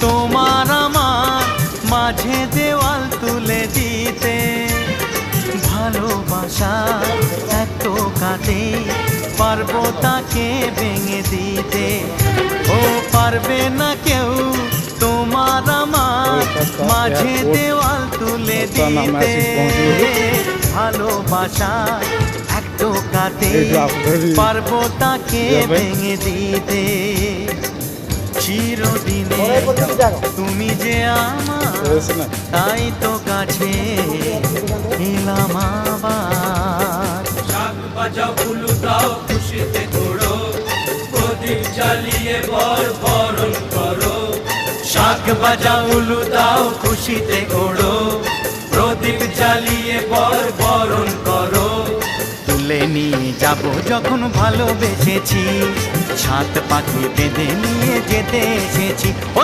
তোমার আমার মাঝে দেওয়াল তুলে দিতে। ভালোবাসা এত কাটে পারবো তাকে ভেঙে দিতে। ও পারবে না কেউ তোমার আমার মাঝে দেওয়াল তুলে দিতে। ভালোবাসা এত কাটে পারবো তাকে ভেঙে দিতে। চিরদিনে তুমি যে আমার, তাই তো কাছে এলাম আবার। শাক বাজাও উলু দাও খুশিতে ঘোড়ো, প্রদীপ জ্বালিয়ে বরণ করো। শাক বাজাও উলু দাও খুশিতে ঘোড়ো, প্রদীপ জ্বালিয়ে বরণ করো। তুলে নিয়ে যাব যখন ভালোবেসেছি, সাত পাখি বেঁধে নিয়ে যেতে এসেছি। ও